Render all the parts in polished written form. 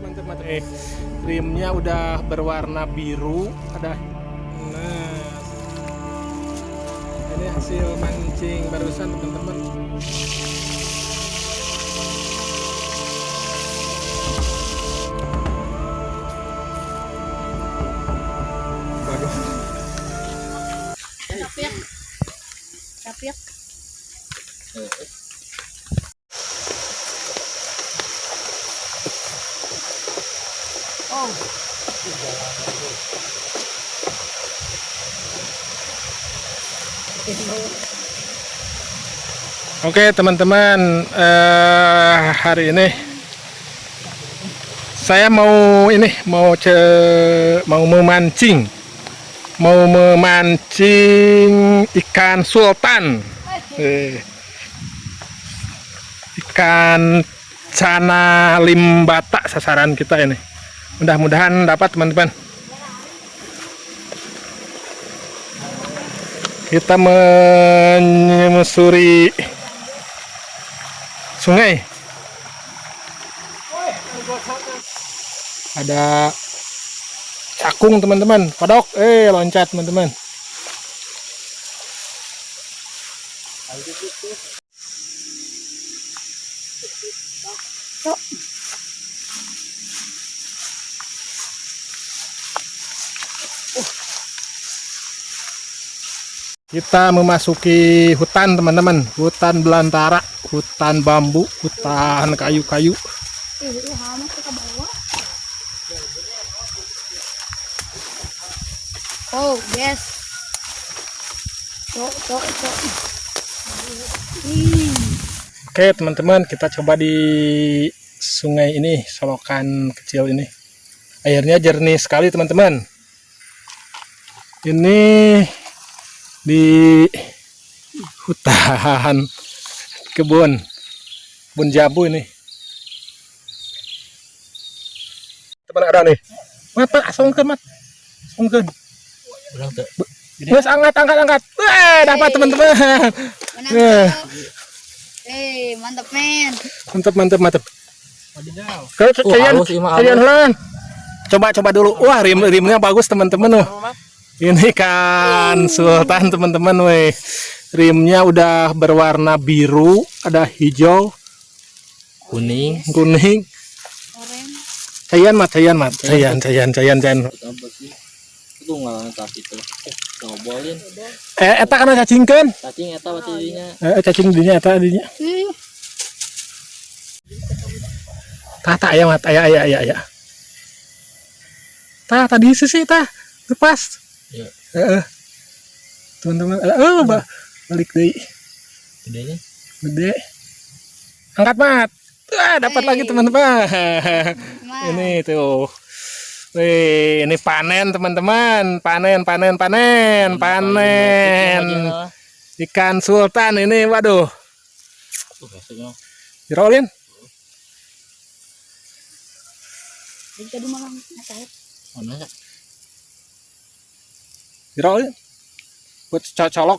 Mantap, mantap. Rimnya udah berwarna biru, ada. Nah, ini hasil mancing barusan teman-teman. Capek. Oh. Oke teman-teman, hari ini saya mau memancing ikan sultan, ikan cana limbata sasaran kita ini. Mudah-mudahan dapat teman-teman. Kita menyusuri sungai. Ada cakung teman-teman, kodok, loncat teman-teman. Kita memasuki hutan teman-teman, hutan belantara, hutan bambu, hutan kayu-kayu. Oh, yes. Oke teman-teman, kita coba di sungai ini, solokan kecil ini. Airnya jernih sekali teman-teman. Ini di hutan kebun jabu ini. Teman ada nih. Mat, asongkeun mat. Asongkeun. Yes, angkat. Dapat teman-teman. Mantap men. Mantap. Kalian coba dulu. Wah, rimnya bagus teman-teman. Ini kan sultan teman-teman, rimnya udah berwarna biru, ada hijau, kuning. Cayan mat. Itu nggak itu. Cobolin. Eta kana cacingkeun. Cacing eta berarti dinya. Cacing dinya eta dinya. Tah aya mat, aya. Tah tadi sisi tah lepas. Ya. Teman-teman, balik deui. Gedenya. Gede. Angkat mat. Dapat lagi teman-teman. Ini tuh. Wih, ini panen teman-teman. Panen. Ikan sultan ini, waduh. Dirolin. Jadi malam ngapain? Mana ya? Dirolin. Buat colok.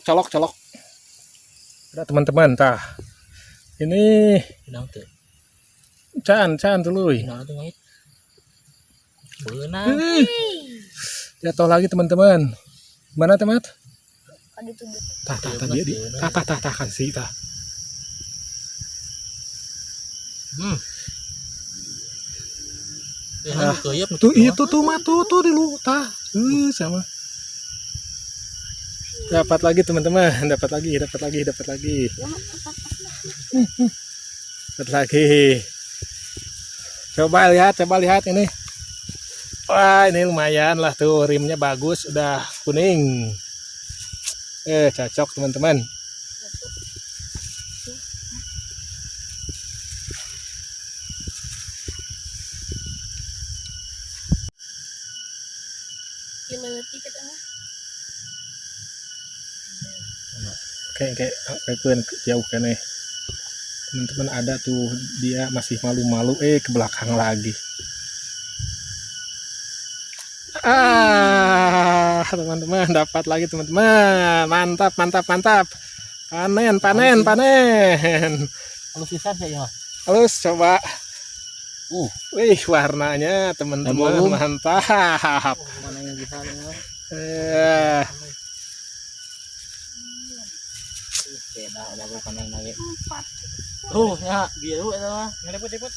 Ada teman-teman, tah. Ini Benang tuh. can tuluy. Benang tuh ngait. Benang. Jatuh lagi teman-teman. Mana teman? Kan Tah dia di. Tah kasih tah. Tuh itu tuh mah tuh di lu tah. Sama. Dapat lagi teman-teman, dapat lagi. Dapat lagi. Coba lihat ini. Wah, ini lumayan lah tuh, rimnya bagus, udah kuning. Cocok teman-teman. Kayak jauh kan teman-teman, ada tuh dia masih malu-malu ke belakang lagi. Teman-teman dapat lagi teman-teman, mantap. Panen. Kalau sisa sih ya. Halus coba. Wih, warnanya Belum. teman-teman mantap. Mana yang bisa nih? Beda ada bukan yang nanya. Ya biru itu mah. Ngeliput-liput.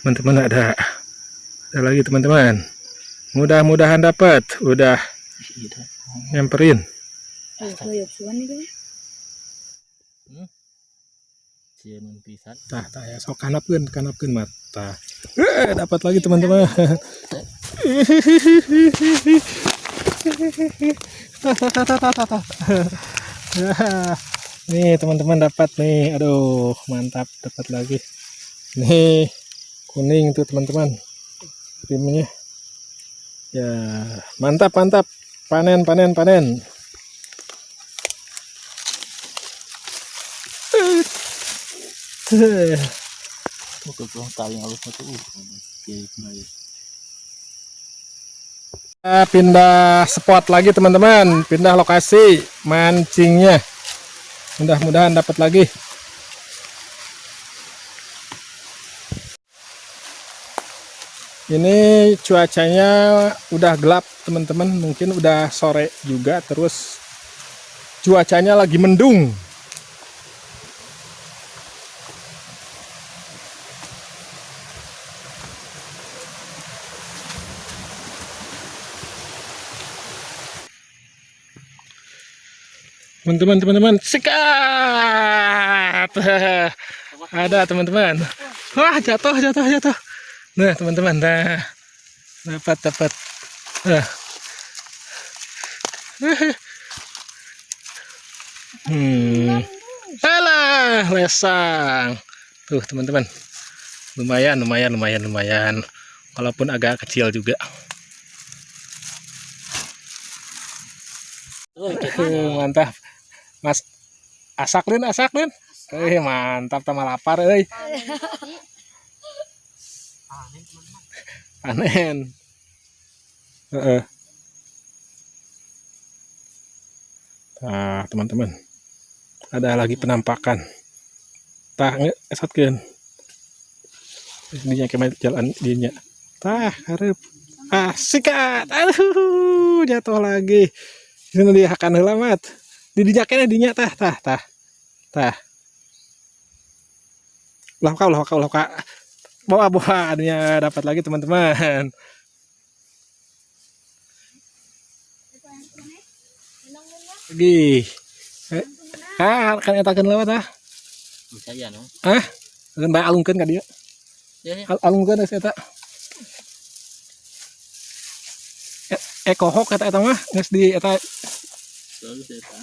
Teman-teman ada lagi teman-teman. Mudah-mudahan dapat. Udah nyamperin. Koyok suan nih kan. Cium pisan. Tah ya sok kanapkeun mata. Dapat lagi teman-teman. Nih teman-teman dapat nih. Aduh, mantap dapat lagi. Nih kuning tuh teman-teman. Timnya. Ya, mantap. Panen. Tuh tali halus itu. Jadi kembali. Pindah spot lagi teman-teman, pindah lokasi mancingnya. Mudah-mudahan dapat lagi. Ini cuacanya udah gelap teman-teman, mungkin udah sore juga, terus cuacanya lagi mendung. Teman-teman, sikat. Ada teman-teman. Wah, jatuh. Nah, teman-teman, dapat. Nah. Alah, lesang. Tuh, teman-teman. Lumayan. Walaupun agak kecil juga. Mantap. Mas, asak lin. Mantap, tambah lapar, panen. Nah, teman-teman, ada lagi penampakan. Tah ngesatkeun. Dinya kemana jalan dinya. Tah hareup. Sikat. Aduh, jatuh lagi. Ini dia akan heula mat. Di dinya keneh dinya tah. Lauka. Bawa adanya dapat lagi teman-teman. Lagi. Kan etakeun lewat tah. Bisa ya no. Keun bae alungkeun ka dieu. Ya. Alungkeun geus eta. Kohok eta mah geus di eta. Terus eta.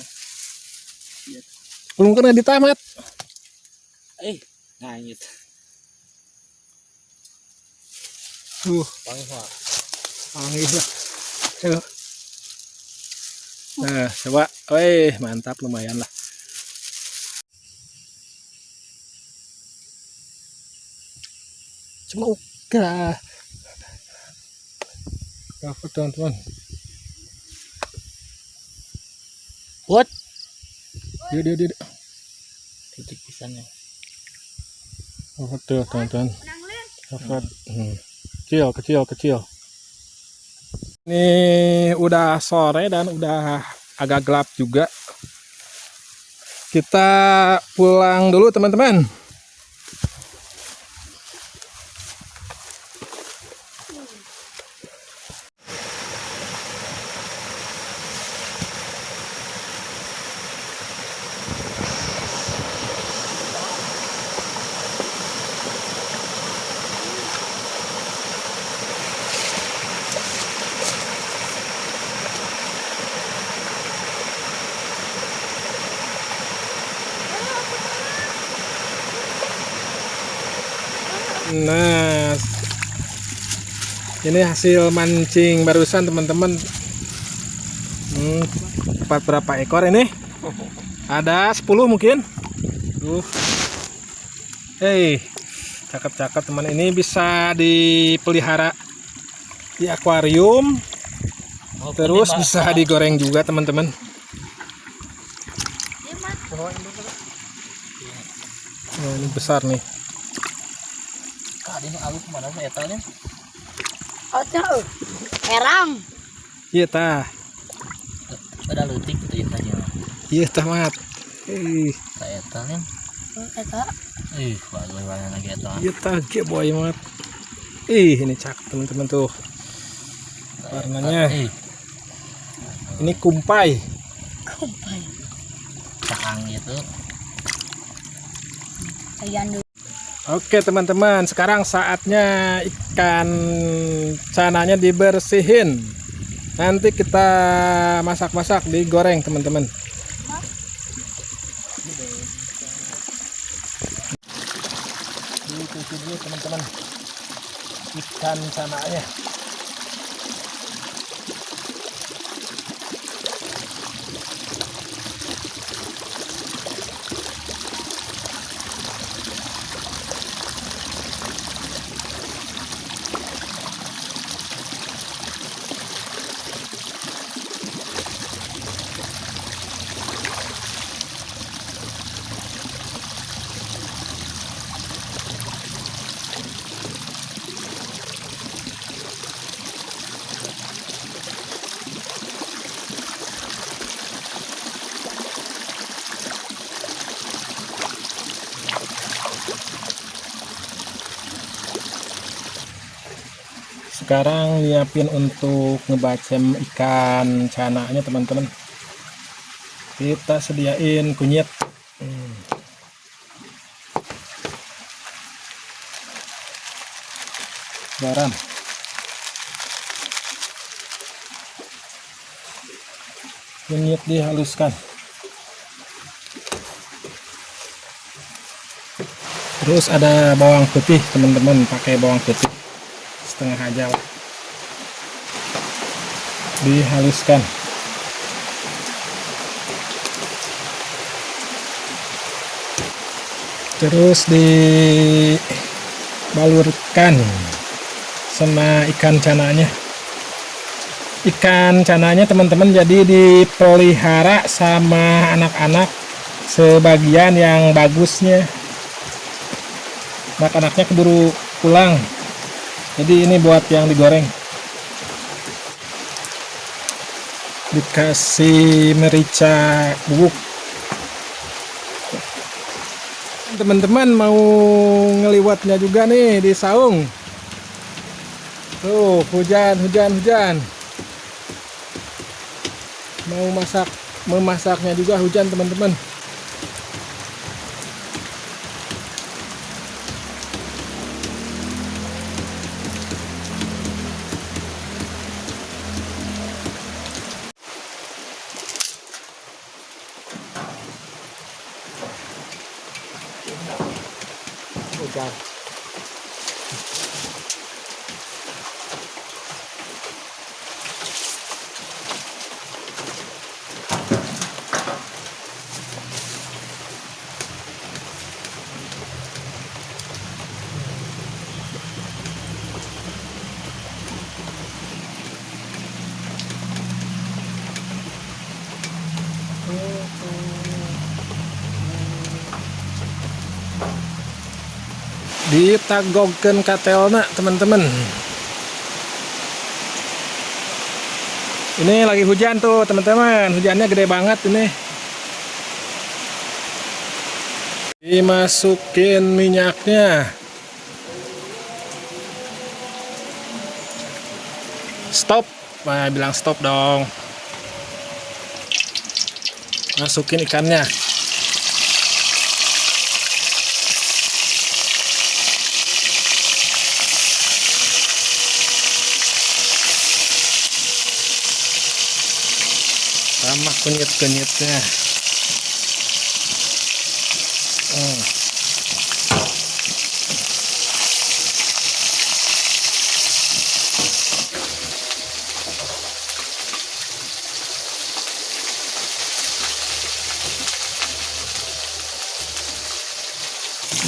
Alungkeun di tamat. Nangis. Panggil lah. Nah, coba. Mantap, lumayan lah. Cuma dapat teman-teman. What? Dia. Titik pisannya. Dapat tuh teman-teman. Dapat. Kecil. Ini udah sore dan udah agak gelap juga. Kita pulang dulu teman-teman. Nah, ini hasil mancing barusan teman-teman. Dapat berapa ekor ini? Ada 10 mungkin. Cakep teman, ini bisa dipelihara di akuarium. Terus bisa digoreng juga teman-teman. Oh, ini besar nih. Kak, ini alus kemana sih etalnya? Oh, tuh. Herang. Iya tah. Ada leutik gitu ya tanya. Iya tah mat. Kayak etalnya. Eta. Bagus banget lagi etal. Iya tah ge boy mat. Ini cakep teman-teman tuh. Warnanya. Ini kumpai. Kumpai. Caang gitu. Ayan dulu. Oke teman-teman, sekarang saatnya ikan cananya dibersihin. Nanti kita masak-masak, digoreng teman-teman. Dicuci dulu teman-teman ikan cananya. Sekarang nyiapin untuk ngebacem ikan cananya teman-teman. Kita sediain kunyit. Garam. Kunyit dihaluskan. Terus ada bawang putih teman-teman, pakai bawang putih setengah aja lah. Dihaluskan. Terus dibalurkan sama ikan cananya. Ikan cananya teman-teman jadi dipelihara sama anak-anak sebagian yang bagusnya. Anak-anaknya keburu pulang. Jadi ini buat yang digoreng. Dikasih merica bubuk. Teman-teman mau ngeliwatnya juga nih di saung. Tuh, hujan. Mau memasaknya juga hujan teman-teman. Hujan. Ditagogkeun katelna teman-teman. Ini lagi hujan tuh teman-teman, hujannya gede banget ini. Dimasukin minyaknya. Stop, bilang stop dong. Masukin ikannya. Sama kunyit-kunyitnya.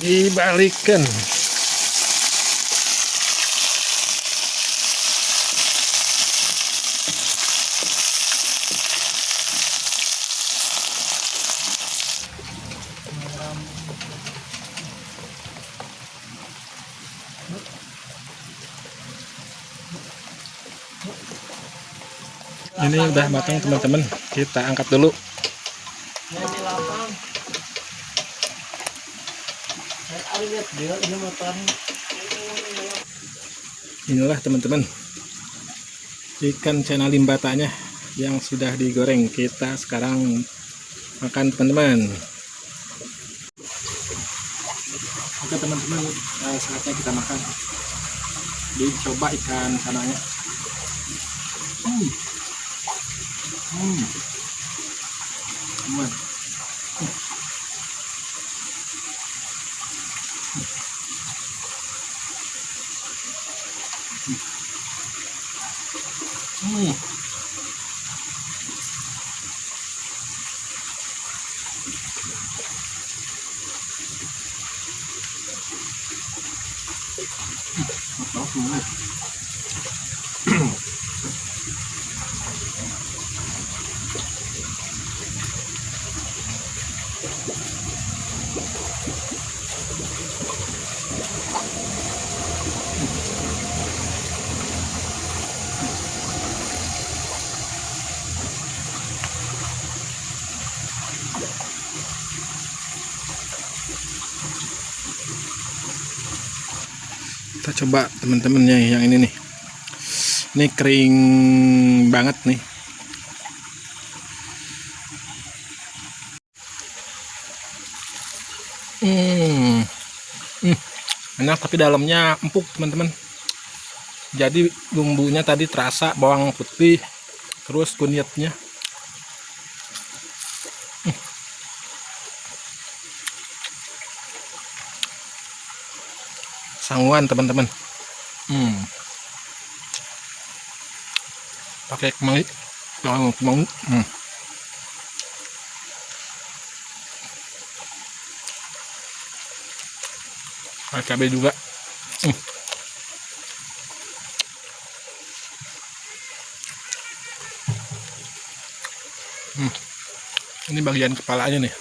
Dibalikin. Ini udah matang teman-teman, kita angkat dulu. Ini lapang. Lihat dia ini matang. Inilah teman-teman ikan cana limbatanya yang sudah digoreng. Kita sekarang makan teman-teman. Oke teman-teman, saatnya kita makan. Dicoba ikan cananya. Teman. Kita coba teman-temannya yang ini nih. Ini kering banget nih. Enak tapi dalamnya empuk teman-teman. Jadi bumbunya tadi terasa, bawang putih, terus kunyitnya. Sangguan teman-teman. Pakai kemangi, kemangi. Pakai cabai juga. Ini bagian kepalanya nih.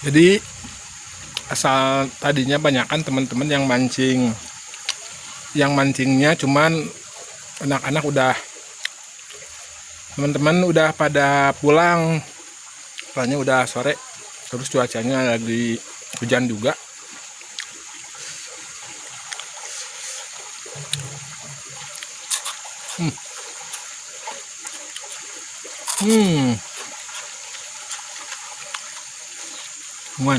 Jadi asal tadinya banyakan teman-teman yang mancing, yang mancingnya cuman anak-anak udah, teman-teman udah pada pulang, soalnya udah sore, terus cuacanya lagi hujan juga. Muan.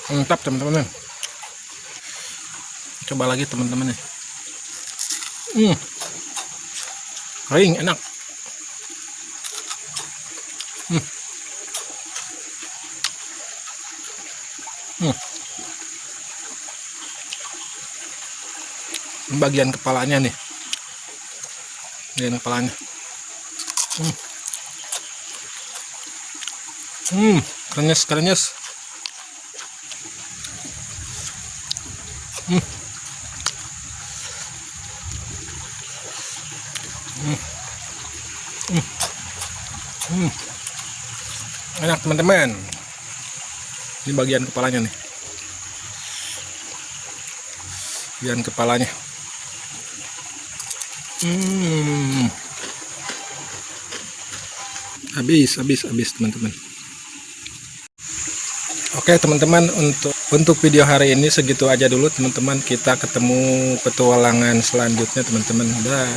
Mantap teman-teman. Coba lagi teman-teman nih. Kering enak. Bagian kepalanya nih, bagian kepalanya. Krenyes. Enak teman-teman. Ini bagian kepalanya nih, bagian kepalanya. Habis teman-teman. Oke teman-teman, untuk video hari ini segitu aja dulu teman-teman. Kita ketemu petualangan selanjutnya teman-teman. Dah.